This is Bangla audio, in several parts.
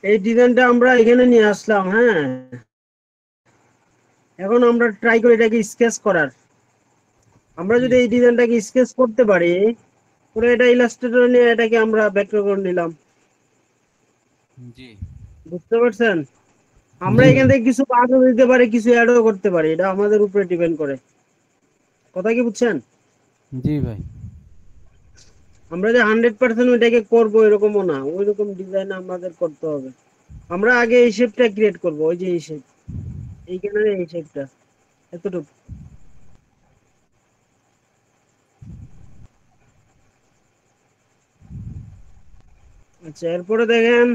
এই ডিজাইনটা আমরা এখানে নিয়ে আসলাম। হ্যাঁ, এখন আমরা ট্রাই করি এটাকে স্কেচ করার। আমরা জি যদি এই ডিজাইনটাকে স্কেচ করতে পারি, পুরো এটা ইলাস্ট্রেটর নিয়ে এটাকে আমরা ভেক্টর করে নিলাম। জি বুঝতে পারছেন? আমরা জি এখান ভাই। থেকে কিছু বাদও দিতে পারি, কিছু অ্যাডও করতে পারি, এটা আমাদের উপরে ডিপেন্ড করে। কথা কি বুঝছেন? জি ভাই। আমরা যে 100% ওইটাকে করবো এরকমও না, ওই রকম ডিজাইন আমাদের করতে হবে। আমরা আগে এই শেপটা ক্রিয়েট করবো, ওই যে এই শেপ, এইখানে এই শেপটা এতটুকু। আচ্ছা, এরপরে দেখেন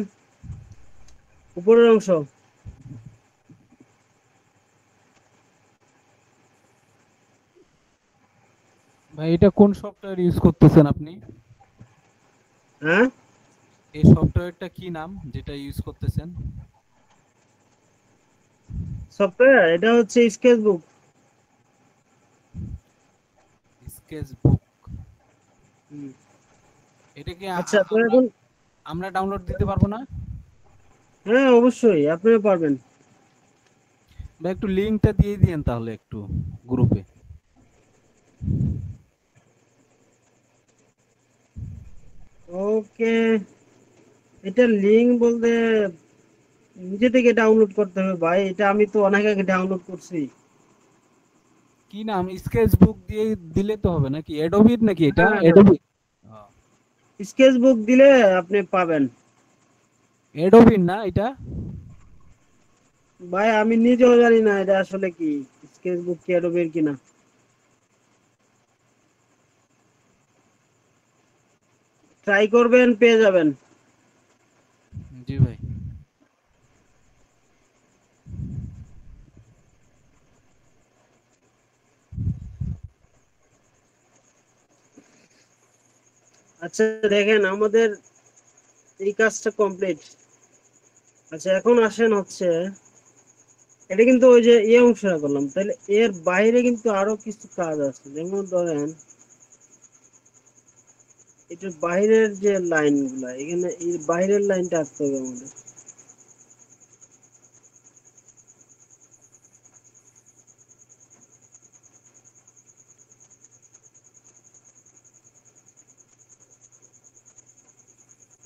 উপরের অংশ। ভাই এটা কোন সফটওয়্যার ইউজ করতেছেন আপনি? হ্যাঁ, এই সফটওয়্যারটা কি নাম যেটা ইউজ করতেছেন? সফটওয়্যার এটা হচ্ছে স্কেচ বুক। Sketch book. হুম। এটা কি আচ্ছা, তো আমরা এখন আমরা ডাউনলোড দিতে পারবো না? হ্যাঁ, অবশ্যই আপনিও পারবেন। ভাই একটু লিংকটা দিয়ে দিয়েন তাহলে একটু গ্রুপে। ওকে, এটা লিঙ্ক বলতে নিজে থেকে ডাউনলোড করতে হবে ভাই, এটা আমি তো অনেক আগে ডাউনলোড করছি। কি নাম? স্কেচ বুক দিয়ে দিলে তো হবে নাকি? অ্যাডোবির নাকি এটা? হ্যাঁ, হ্যাঁ, অ্যাডোবি। স্কেচ বুক দিলে আপনি পাবেন। অ্যাডোবির না এটা? ভাই আমি নিজেও জানি না এটা আসলে কি, স্কেচ বুক কি অ্যাডোবের কিনা। ট্রাই করবেন, পেয়ে যাবেন। জি ভাই। আচ্ছা, দেখেন আমাদের এই কাজটা কমপ্লিট। আচ্ছা, এখন আসেন হচ্ছে, এটা কিন্তু ওই যে অংশটা করলাম, তাহলে এর বাইরে কিন্তু আরো কিছু কাজ আছে। যেমন ধরেন এটার বাইরের যে লাইন গুলা, এখানে এই বাইরের লাইনটা আঁকতে হবে আমাদের।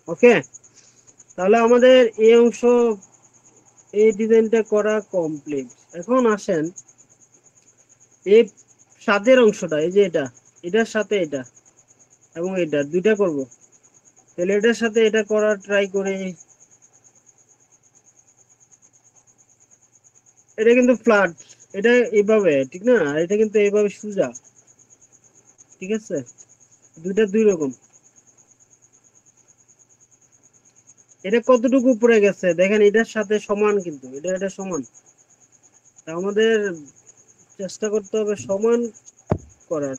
ওকে, তাহলে আমাদের এই অংশ, এই ডিজাইনটা করা কমপ্লিট। এখন আসেন এই সাথের অংশটা, এই যে এটা, এটার সাথে এটা এবং এটা দুইটা করব। তাহলে এটার সাথে এটা করার ট্রাই করি। এটা কিন্তু ফ্ল্যাট, এটা এইভাবে ঠিক না, আর এটা কিন্তু এইভাবে সোজা। ঠিক আছে, দুইটা দুই রকম। এটা কতটুকু উপরে গেছে দেখেন, এটার সাথে সমান, কিন্তু এটা এটা সমান। তা আমাদের চেষ্টা করতে হবে সমান করার।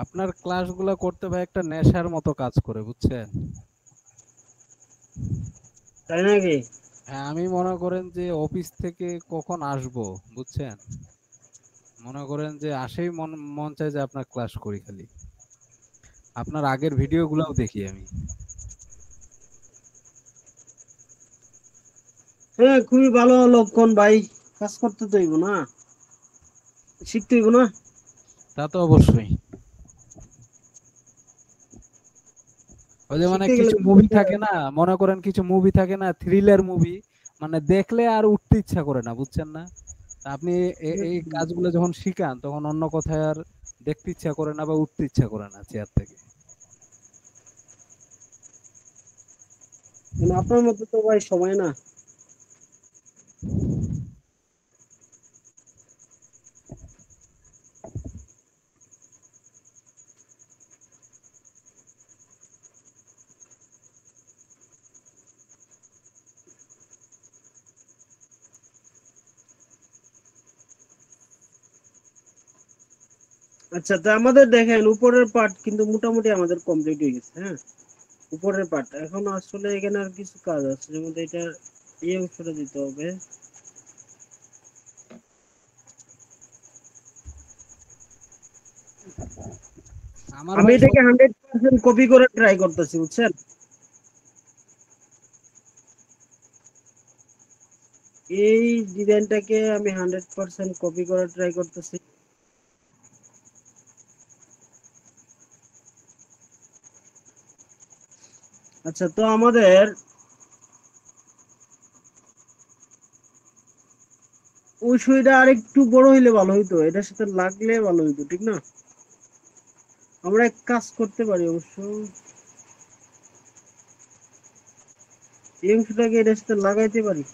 আপনার ক্লাসগুলো করতে ভাই একটা নেশার মতো কাজ করে, বুঝছেন? তাই নাকি? হ্যাঁ, আমি মনে করেন যে অফিস থেকে কখন আসবো, বুঝছেন? মনে করেন যে আসেই মন মন চায় যে আপনার ক্লাস করি খালি। আপনার আগের ভিডিওগুলোও দেখি আমি। হ্যাঁ, খুবই ভালো লক্ষণ ভাই। কাজ করতে তো হইব না, শিখতে হইব না। তা তো অবশ্যই। ওই যে মানে শিখতে গেলে কিছু তো মুভি করতে থাকে হয়। না, মনে করেন কিছু মুভি থাকে না, থ্রিলার মুভি, মানে দেখলে আর উঠতে ইচ্ছা করে না, বুঝছেন না? তা আপনি এই কাজগুলো যখন শিখান তখন অন্য কথায় আর দেখতে ইচ্ছা করে না বা উঠতে ইচ্ছা করে না চেয়ার থেকে। কিন্তু আপনার মতো তো ভাই সময় না। আচ্ছা, তা আমাদের দেখেন উপরের পার্ট কিন্তু মোটামুটি আমাদের কমপ্লিট হয়ে গেছে। হ্যাঁ, উপরের পার্ট এখন আসলে এখানে আর কিছু কাজ আছে, যেমন এটা এই অংশটা দিতে হবে। আমার আমি ভাই এটাকে 100% কপি করে ট্রাই করতেছি, বুঝছেন? এই ডিজাইনটাকে আমি 100% কপি করে ট্রাই করতেছি। আচ্ছা, তো আমাদের ওই সুইটা আর একটু বড় হইলে ভালো হইতো, এটার সাথে লাগলে ভালো হইতো, ঠিক না? আমরা এক কাজ করতে পারি অবশ্য, এই অংশটাকে এটার সাথে লাগাইতে পারি।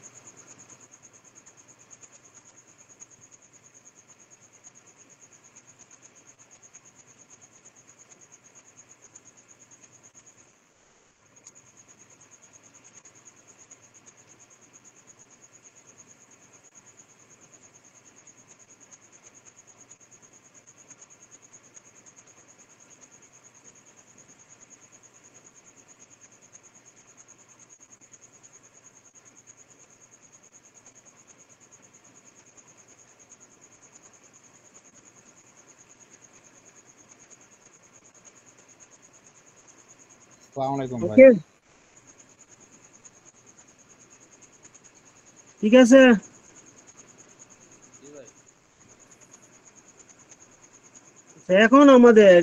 আসসালামু আলাইকুম ভাই। ওকে, ঠিক আছে। জি ভাই। আচ্ছা, এখন আমাদের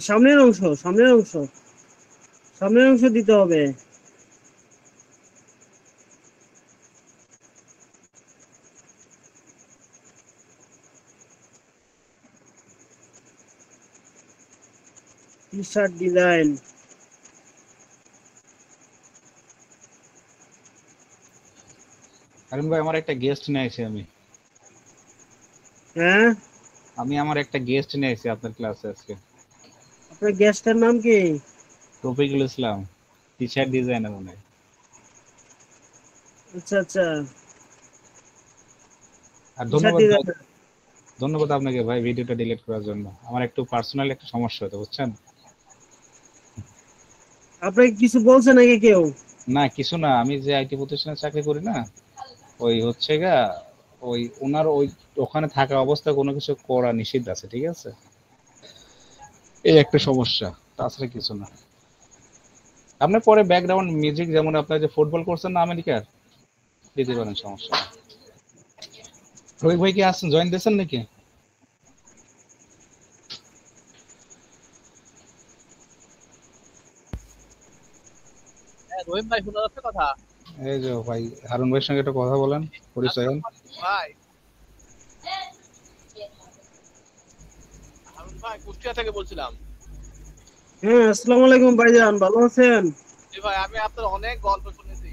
সামনের অংশ, সামনের অংশ দিতে হবে। T shirt design. হারুন ভাই, আমার একটা গেস্ট নিয়ে আইছি আমি। হ্যাঁ, আমার একটা গেস্ট নিয়ে আইছি আপনার ক্লাসে আজকে। আপনার গ্যাসটার নাম কি? Rafiqul Islam, T shirt designer মনে হয়। আচ্ছা আচ্ছা, আর টি শার্ট ধন্যবাদ ভাই, ডিজাইন। ধন্যবাদ আপনাকে ভাই ভিডিওটা ডিলিট করার জন্য। আমার একটু পার্সোনাল একটা সমস্যা হতো, বুঝছেন? আপনাকে কিছু বলছে নাকি কেউ? না কিছু না, আমি যে আইটি প্রতিষ্ঠানে চাকরি করি না, ওই হচ্ছে গা, ওই ওনার ওই ওখানে থাকা অবস্থায় কোনো কিছু করা নিষিদ্ধ আছে, ঠিক আছে? এই একটা সমস্যা, তাছাড়া কিছু না। আপনার পরে ব্যাকগ্রাউন্ড মিউজিক, যেমন আপনার যে ফুটবল করছেন না আমেরিকার, দিতে পারেন, সমস্যা নেই। রবি ভাই কি আসছেন, জয়েন দিয়েছেন নাকি? হ্যাঁ, রহিম ভাই শোনা যাচ্ছে কথা? এই যে ভাই, হারুন ভাইয়ের সঙ্গে একটা কথা বলেন, পরিচয় হন। আসসালামু আলাইকুম ভাই। হারুন ভাই কুষ্টিয়া থেকে বলছিলাম। হ্যাঁ, আসসালামু আলাইকুম ভাইজান, ভালো আছেন? জি ভাই, আমি আপনার অনেক গল্প শুনেছি।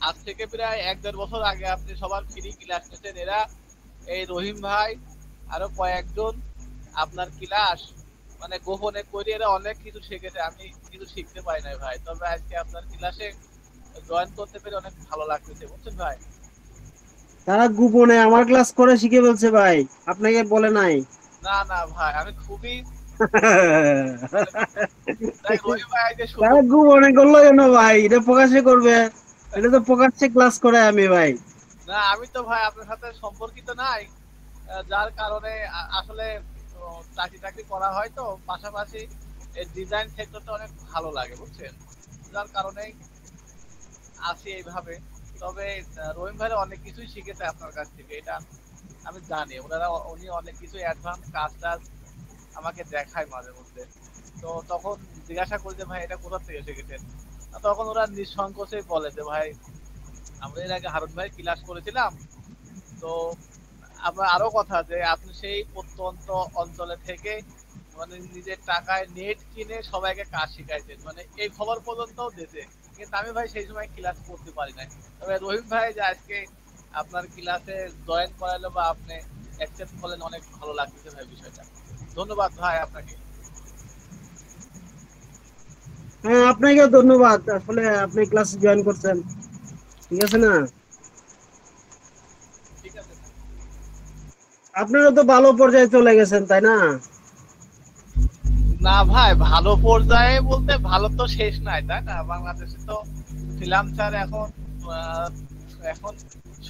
আজ থেকে প্রায় 1-1.5 বছর আগে আপনি সবার ফ্রি ক্লাস নিতেন। এরা এই রহিম ভাই আরো কয়েকজন আপনার ক্লাস মানে গোপনে করে এরা অনেক কিছু শিখেছে। আমি কিছু শিখতে পাই নাই ভাই, তবে আজকে আপনার ক্লাসে জয়েন করতে পেরে অনেক ভালো লাগতেছে, বুঝছেন ভাই। তারা গোপনে আমার ক্লাস করে শিখে বলছে ভাই, আপনাকে বলে নাই। না না ভাই, আমি খুবই তাই রহিম ভাই যে সুযোগ। তারা খুব মনে করলো কেন ভাই? এটা প্রকাশে করবে, এটা তো প্রকাশ্যে ক্লাস করে আমি ভাই। না আমি তো ভাই আপনার সাথে সম্পর্কিত নাই, যার কারণে আসলে চাকরি টাকরি করা হয় তো পাশাপাশি এই ডিজাইন সেক্টরটা অনেক ভালো লাগে বুঝছেন, যার কারণেই আছি এইভাবে। তবে রহিম ভাই অনেক কিছুই শিখেছে আপনার কাছ থেকে, এটা আমি জানি। উনি অনেক কিছু অ্যাডভান্স কাজ টাজ আমাকে দেখায় মাঝে মধ্যে। তো তখন জিজ্ঞাসা করি যে ভাই এটা কোথা থেকে শিখেছেন, তখন ওরা নিঃসংকোচেই বলে যে ভাই আমরা এর আগে হারুন ভাই ক্লাস করেছিলাম। তো আবার আরো কথা যে আপনি সেই প্রত্যন্ত অঞ্চলে থেকে মানে নিজের টাকায় নেট কিনে সবাইকে কাজ শিখাইছেন, মানে এই খবর পর্যন্তও দিতে। কিন্তু আমি ভাই সেই সময় ক্লাস করতে পারি নাই। তবে রহিম ভাই যে আজকে আপনার ক্লাসে জয়েন করালো বা আপনি অ্যাকসেপ্ট করলেন, অনেক ভালো লাগতেছে ভাই বিষয়টা। ধন্যবাদ ভাই আপনাকে। হ্যাঁ, আপনাকেও ধন্যবাদ, আসলে আপনি ক্লাস জয়েন করছেন, ঠিক আছে না? ঠিক আছে ভাই। আপনারা তো ভালো পর্যায়ে চলে গেছেন, তাই না? না ভাই, ভালো পর্যায়ে বলতে ভালো তো শেষ নাই তাই না, বাংলাদেশে তো ফ্রিল্যান্সার এখন আহ, এখন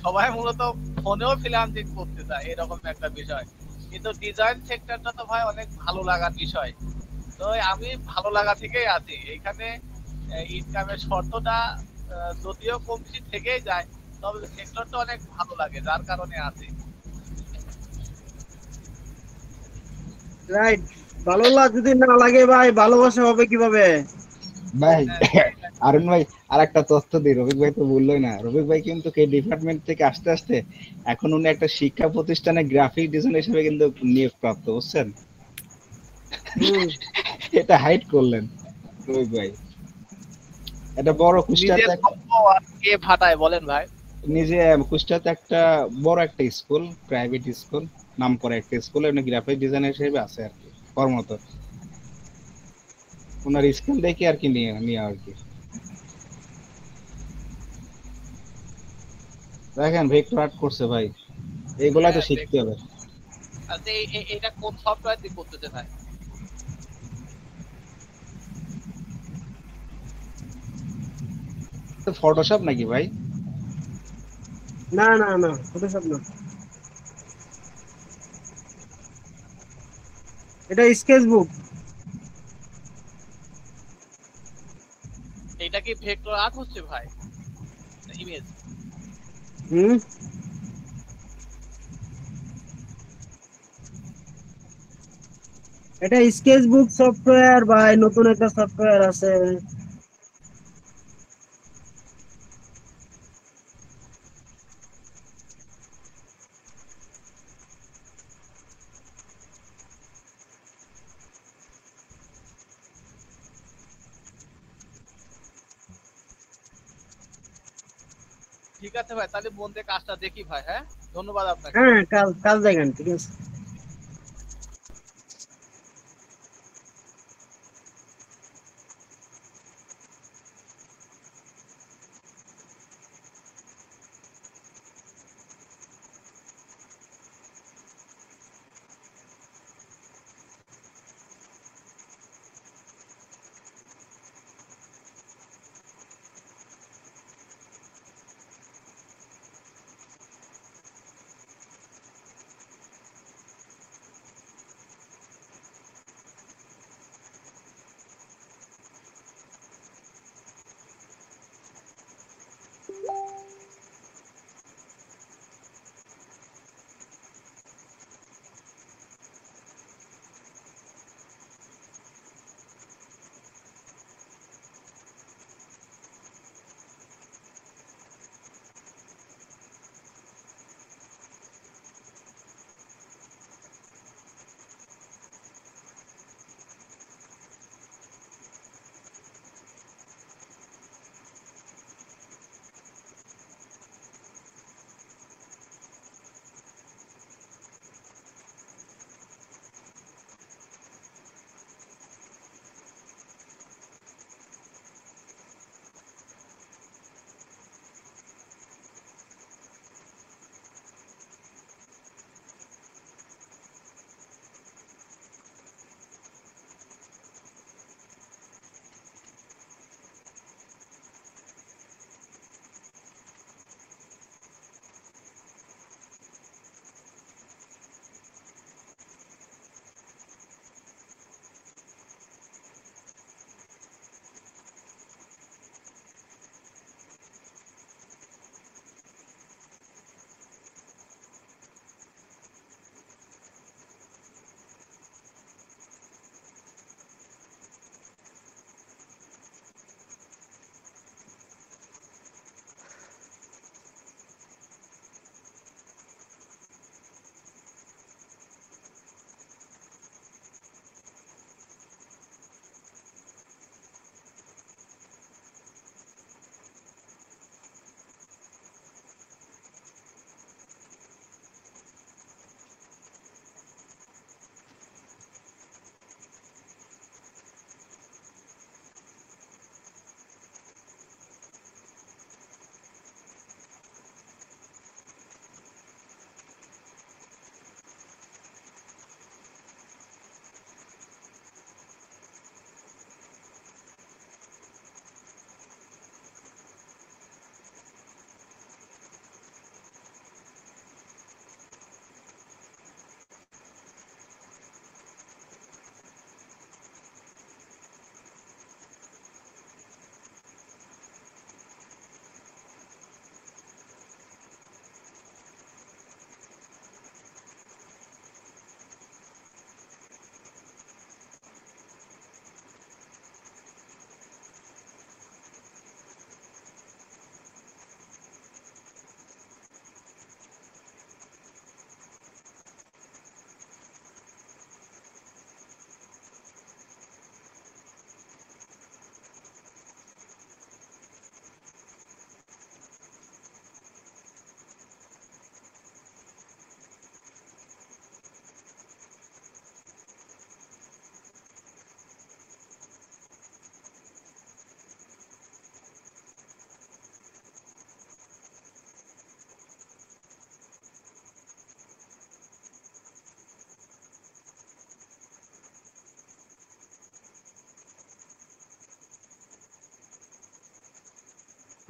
সবাই মূলত ফোনেও ফ্রিল্যান্সিং করতে চায়, এরকম একটা বিষয়। কিন্তু ডিজাইন সেক্টরটা তো ভাই অনেক ভালো লাগার বিষয়। তো আমি ভালো লাগা থেকেই আছি এখানে। ইনকামের শর্তটা যদিও কম বেশি থেকেই যায়, তবে সেক্টরটা অনেক ভালো লাগে, যার কারণে আছি। রাইট। ভালো যদি না লাগে ভাই, ভালোবাসা হবে কিভাবে? ভাই হ্যাঁ, সেটাই। আরুন ভাই, আর একটা তথ্য দিই, রফিক ভাই তো বললোই না, রফিক ভাই কিন্তু এই ডিপার্টমেন্ট থেকে আসতে আসতে এখন উনি একটা শিক্ষা প্রতিষ্ঠানে গ্রাফিক ডিজাইন হিসেবে কিন্তু নিয়োগ প্রাপ্ত, বুঝছেন? হুম। এটা হাইড করলেন রফিক ভাই। এটা বড় নিজের কুষ্টিয়াতে একটা, গল্প আর কে ফাটায় বলেন ভাই। নিজে কুষ্টিয়াতে একটা বড় একটা স্কুল, প্রাইভেট স্কুল, নাম করা একটা স্কুলে উনি গ্রাফিক ডিজাইনার হিসেবে আছে আর কি, কর্মরত। ওনার স্কিল দেখে আর কি নিয়ে নিয়ে আর কি। দেখেন ভেক্টর আর্ট করছে ভাই, এগুলাই তো হ্যাঁ শিখতে দেখুন। হবে। আচ্ছা এটা কোন সফটওয়্যার দিয়ে করতেছে ভাই? তো ফটোশপ নাকি ভাই? না না না, ফটোশপ না, এটা স্কেচ বুক। এটা কি ভেক্টর আর্ট হচ্ছে ভাই, ইমেজ? হুম। এটা স্কেচ বুক সফটওয়্যার ভাই, নতুন একটা সফটওয়্যার আছে। ঠিক আছে ভাই, তাহলে মন দিয়ে কাজটা দেখি ভাই। হ্যাঁ, ধন্যবাদ আপনাকে। হ্যাঁ, কাল কাল দেখেন, ঠিক আছে।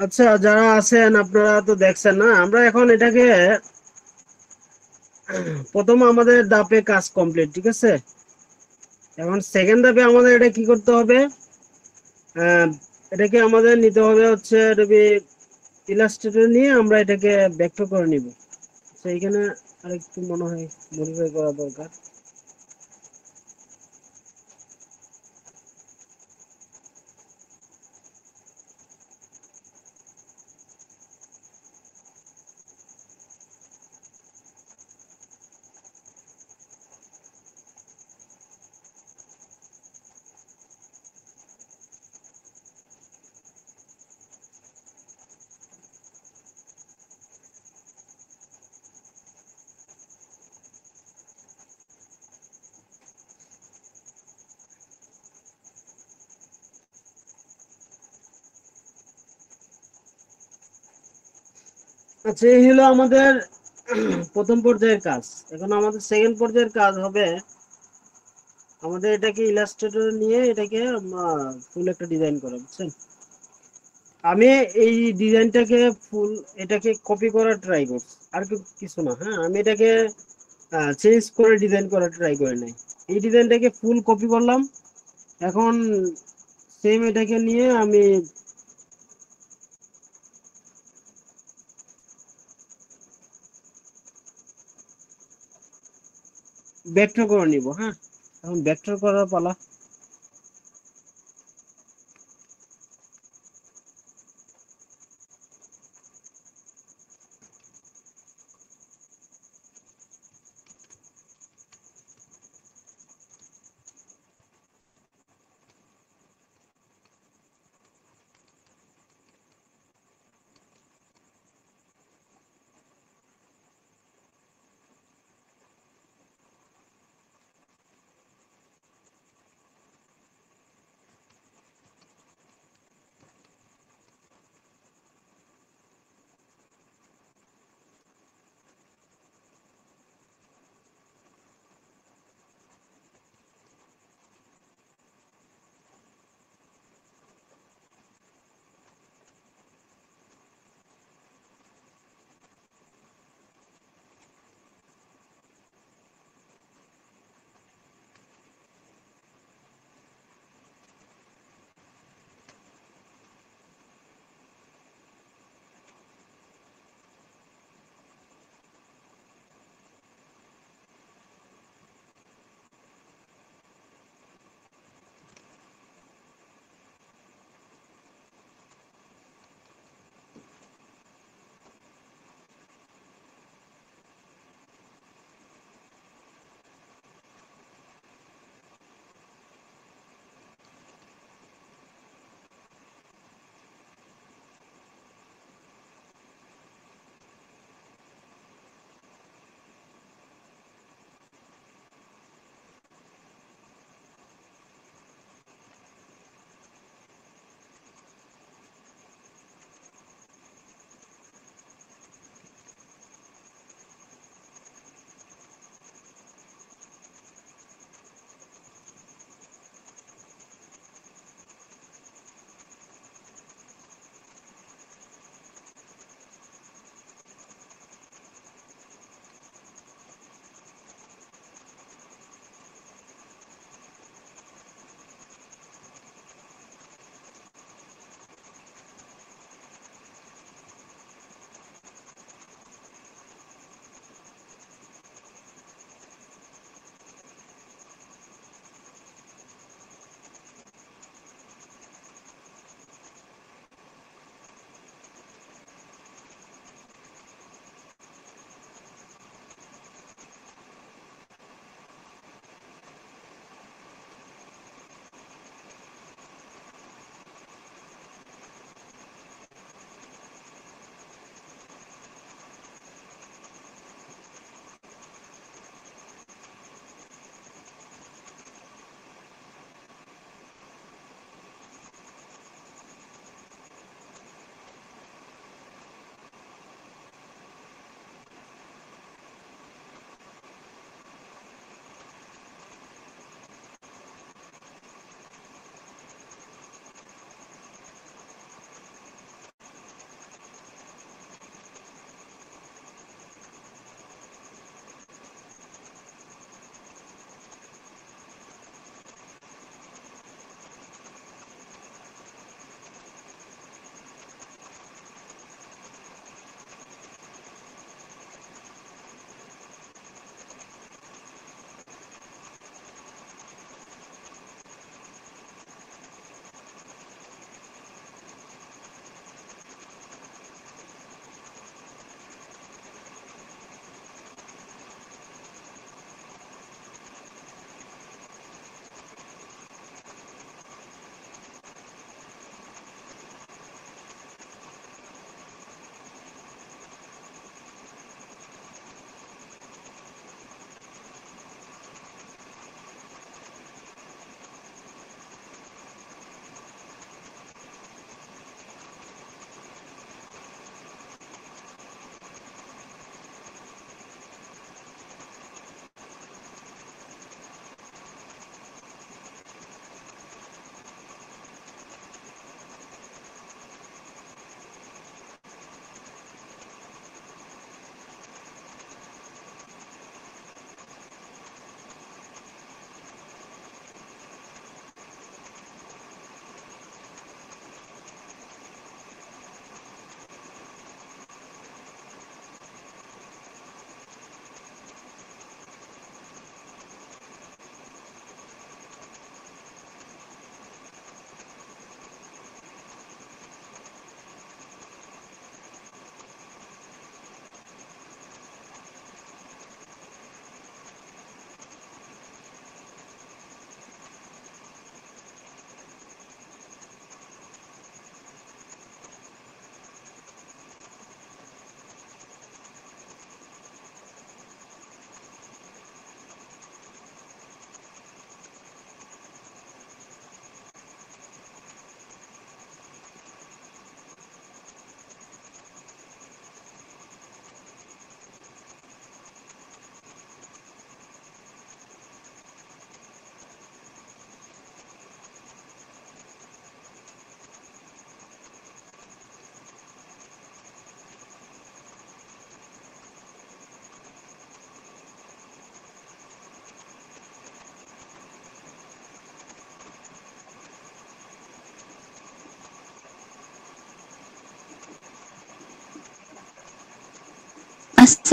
আচ্ছা, যারা আছেন আপনারা তো দেখছেন না, আমরা এখন এটাকে প্রথম আমাদের ধাপে কাজ কমপ্লিট, ঠিক আছে। এখন সেকেন্ড ধাপে আমাদের এটা কি করতে হবে, আহ, এটাকে আমাদের নিতে হবে হচ্ছে ইলাস্ট্রেটর নিয়ে আমরা এটাকে ভেক্টর করে নিব। সেইখানে আরেকটু মনে হয় মডিফাই করা দরকার। আচ্ছা, এই হলো আমাদের প্রথম পর্যায়ের কাজ। এখন আমাদের সেকেন্ড পর্যায়ের কাজ হবে আমাদের এটাকে ইলাস্ট্রেটর নিয়ে এটাকে ফুল একটা ডিজাইন করা, বুঝছেন। আমি এই ডিজাইনটাকে ফুল এটাকে কপি করার ট্রাই করছি, আর কিছু না। হ্যাঁ, আমি এটাকে চেঞ্জ করে ডিজাইন করার ট্রাই করে নাই। এই ডিজাইনটাকে ফুল কপি করলাম। এখন সেম এটাকে নিয়ে আমি ভেক্টর করে নিব। হ্যাঁ, এখন ভেক্টর করার পালা।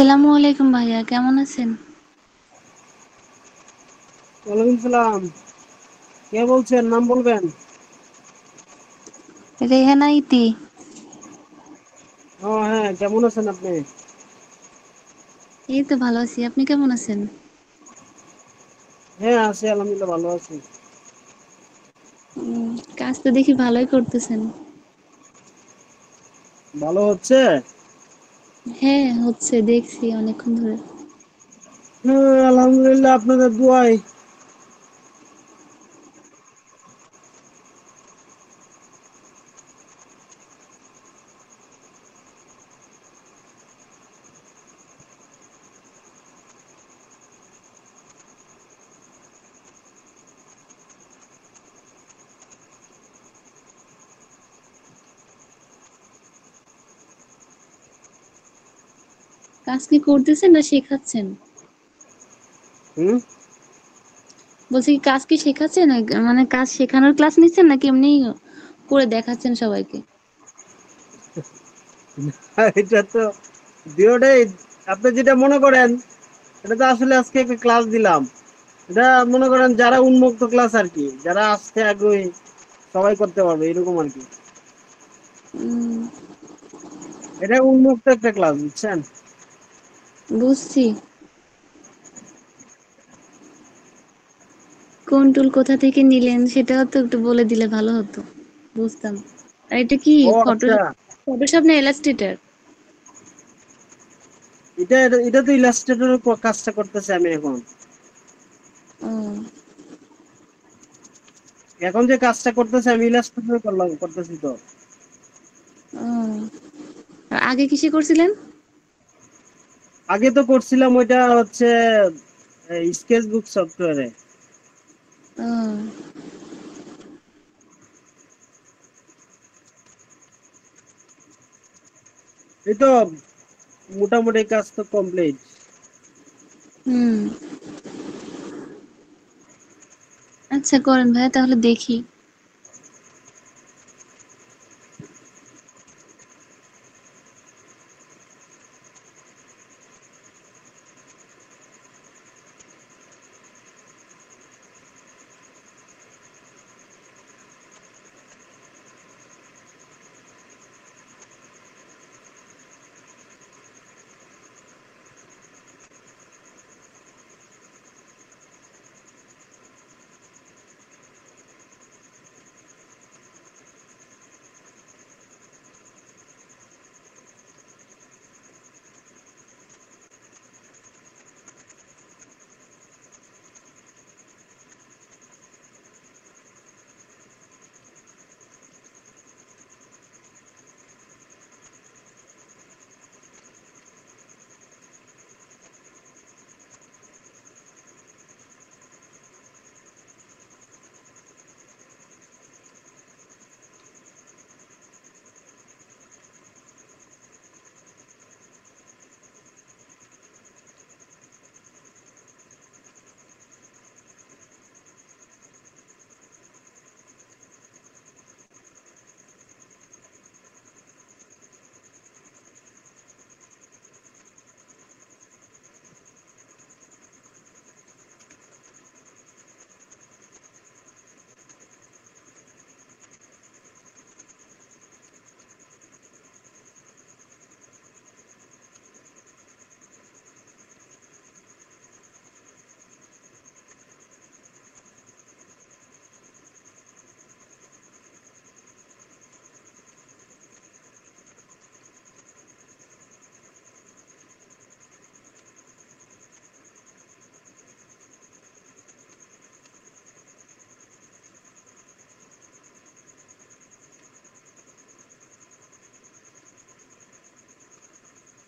আসসালামু আলাইকুম ভাইয়া, কেমন আছেন? ওয়ালাইকুম সালাম। কে বলছেন? নাম বলবেন? রেহানা ইতি। ও হ্যাঁ, কেমন আছেন আপনি? এই তো ভালো আছি, আপনি কেমন আছেন? হ্যাঁ আছি, আলহামদুলিল্লাহ ভালো আছি। উম, কাজ তো দেখি ভালোই করতেছেন। ভালো হচ্ছে? হ্যাঁ হচ্ছে, দেখছি অনেকক্ষণ ধরে। হ্যাঁ আলহামদুলিল্লাহ, আপনাদের দোয়ায়। কাজ কি করতেছেন না শেখাচ্ছেন? হুম। বলছি কি কাজ কি শেখাচ্ছেন, মানে কাজ শেখানোর ক্লাস নিচ্ছেন নাকি এমনি করে দেখাচ্ছেন সবাইকে? এটা তো দুটোই, আপনি যেটা মনে করেন এটা তো আসলে আজকে একটা ক্লাস দিলাম। এটা মনে করেন যারা উন্মুক্ত ক্লাস আর কি, যারা আসতে আগ্রহী সবাই করতে পারবে এরকম আর কি। উম, এটা উন্মুক্ত একটা ক্লাস, বুঝছেন? বুঝছি। কোন টুল কোথা থেকে নিলেন সেটাও তো একটু বলে দিলে ভালো হতো, বুঝতাম। আর এটা কি ও আচ্ছা, ফটোশপ না ইলাস্ট্রেটর? এটা এটা এটা তো ইলাস্ট্রেটরের কাজটা করতেছে আমি এখন। ও এখন যে কাজটা করতেছে আমি ইলাস্ট্রেটর করতেছি তো। ও, আর আগে কিসে করছিলেন? আগে তো করছিলাম ওইটা হচ্ছে স্কেচবুক সফটওয়্যারে। ও এই তো মোটামুটি কাজ তো কমপ্লিট। হুম, আচ্ছা করেন ভাইয়া, তাহলে দেখি।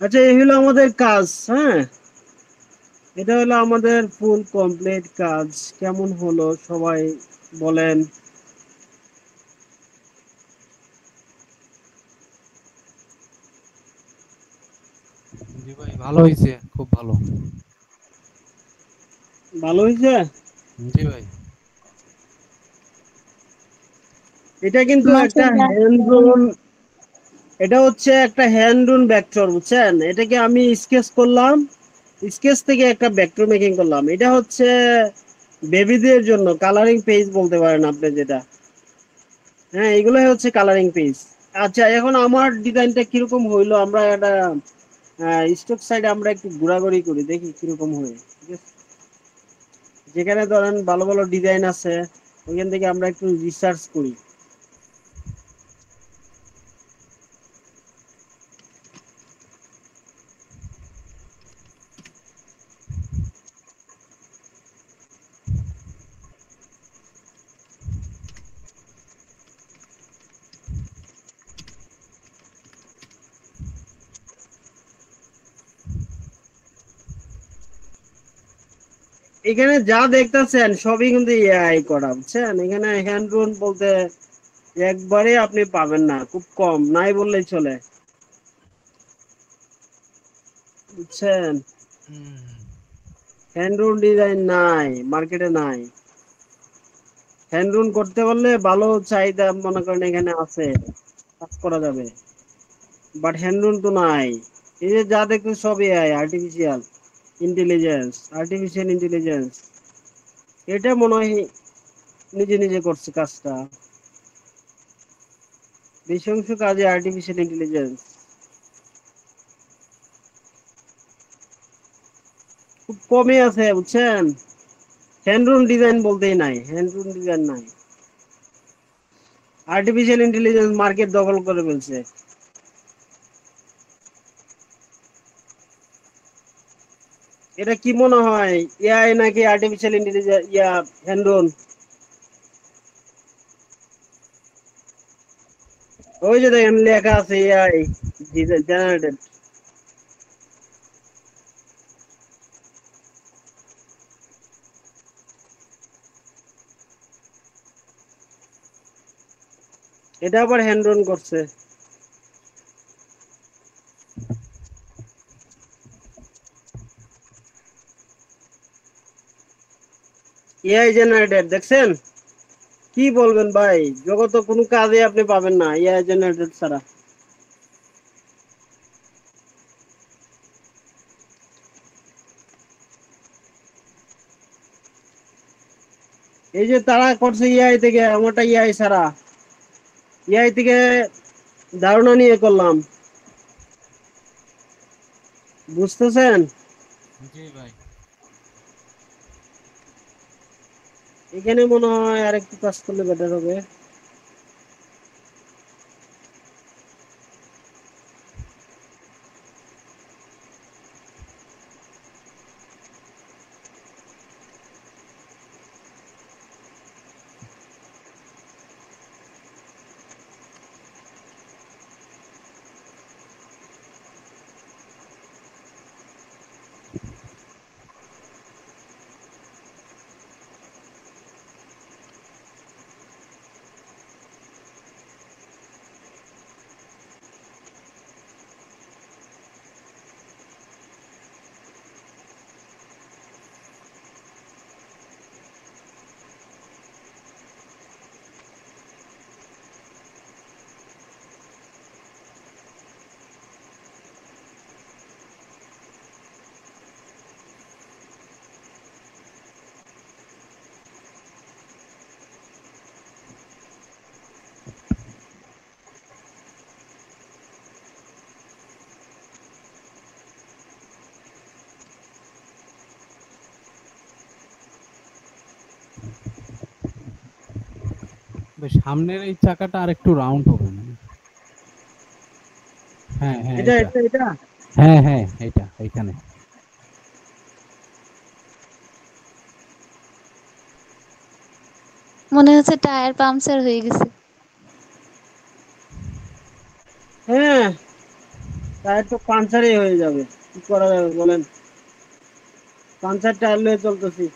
আচ্ছা, এই হলো আমাদের কাজ। হ্যাঁ, এটা হলো আমাদের ফুল কমপ্লিট কাজ। কেমন হলো সবাই বলেন। জি ভাই, ভালো হয়েছে, খুব ভালো। ভালো হয়েছে? জি ভাই। এটা কিন্তু একটা মাশাআল্লাহ। হ্যান্ডস অন, এটা হচ্ছে একটা হ্যান্ড রুন ভেক্টর, বুঝছেন? এটাকে আমি স্কেচ করলাম, স্কেচ থেকে একটা ভেক্টর মেকিং করলাম। এটা হচ্ছে বেবিদের জন্য কালারিং পেজ বলতে পারেন আপনি যেটা। হ্যাঁ, এগুলোই হচ্ছে কালারিং পেজ। আচ্ছা, এখন আমার ডিজাইনটা কিরকম হইলো, আমরা একটা স্টক সাইডে আমরা একটু ঘোরাঘুরি করি, দেখি কিরকম হয়। ঠিক আছে, যেখানে ধরেন ভালো ভালো ডিজাইন আছে ওইখান থেকে আমরা একটু রিসার্চ করি। এখানে যা দেখতেছেন সবই কিন্তু এআই করা, বুঝছেন? এখানে হ্যান্ড রুন বলতে একবারে আপনি পাবেন না, খুব কম, নাই বললেই চলে, বুঝছেন? হ্যান্ড রুন ডিজাইন নাই, মার্কেটে নাই। হ্যান্ড রুন করতে পারলে ভালো চাহিদা মনে করেন এখানে আছে, কাজ করা যাবে, বাট হ্যান্ড রুন তো নাই। এই যে যা দেখছেন সব এআই, আর্টিফিশিয়াল ইন্টেলিজেন্স। এটা মনে হয় নিজে নিজে করছে কাজটা, বেশি অংশ কাজে আর্টিফিশিয়াল ইন্টেলিজেন্স। খুব কমই আছে, বুঝছেন? হ্যান্ডরুন ডিজাইন বলতেই নাই, হ্যান্ডরুন ডিজাইন নাই। আর্টিফিশিয়াল ইন্টেলিজেন্স মার্কেট দখল করে ফেলছে। এটা কি মনে হয়, এআই নাকি আর্টিফিশিয়াল ইন্টেলিজেন্স? হ্যান্ডরুন, ওই যে দেখেন লেখা আছে এআই জেনারেটেড। এটা আবার হ্যান্ডরুন করছে। এআই জেনারেটেড, দেখছেন? কি বলবেন ভাই, জগতে কোনো কাজে আপনি পাবেন না এআই জেনারেটেড ছাড়া। এই যে তারা করছে এআই থেকে, আমারটা এআই ছাড়া, এআই থেকে ধারণা নিয়ে করলাম, বুঝতেছেন? জি ভাই। এখানে মনে হয় আরেকটু কাজ করলে বেটার হবে। সামনের এই চাকাটা আর একটু রাউন্ড হবে না? হ্যাঁ হ্যাঁ এটা এটা, এটা এটা হ্যাঁ হ্যাঁ এটা এখানে। মনে হচ্ছে টায়ার পাংচার হয়ে গেছে। হ্যাঁ, টায়ার তো পাঞ্চারই হয়ে যাবে, কি করা যাবে বলেন? পাঞ্চার টায়ার নিয়ে চলতেছি।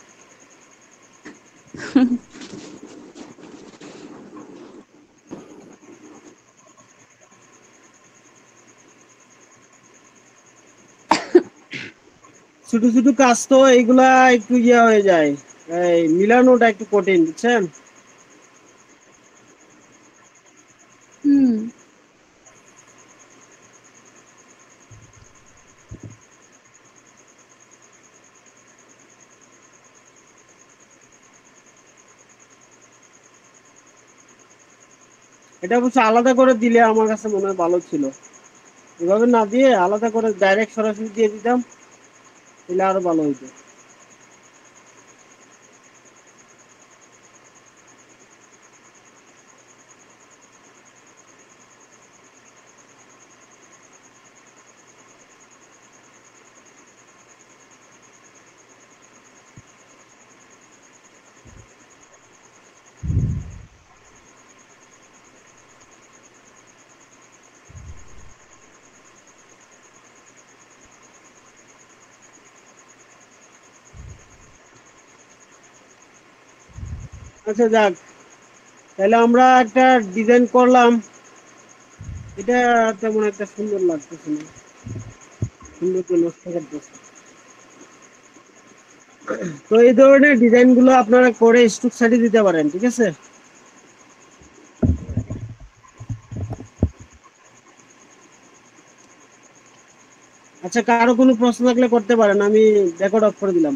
ছোট ছোট কাজ তো এইগুলা একটু ইয়া হয়ে যায়, এই মিলানোটা একটু কঠিন, বুঝছেন? হুম। এটা অবশ্য আলাদা করে দিলে আমার কাছে মনে হয় ভালো ছিল, এভাবে না দিয়ে আলাদা করে ডাইরেক্ট সরাসরি দিয়ে দিতাম, তাহলে আরো ভালো হইতো। আচ্ছা যাক, তাহলে আমরা একটা ডিজাইন করলাম, এটা তেমন একটা সুন্দর লাগতেছে না, সুন্দর করে নষ্ট করতেছে। তো এই ধরনের ডিজাইন গুলো আপনারা করে স্টক সাইডে দিতে পারেন, ঠিক আছে? আচ্ছা, কারো কোনো প্রশ্ন থাকলে করতে পারেন, আমি রেকর্ড অফ করে দিলাম।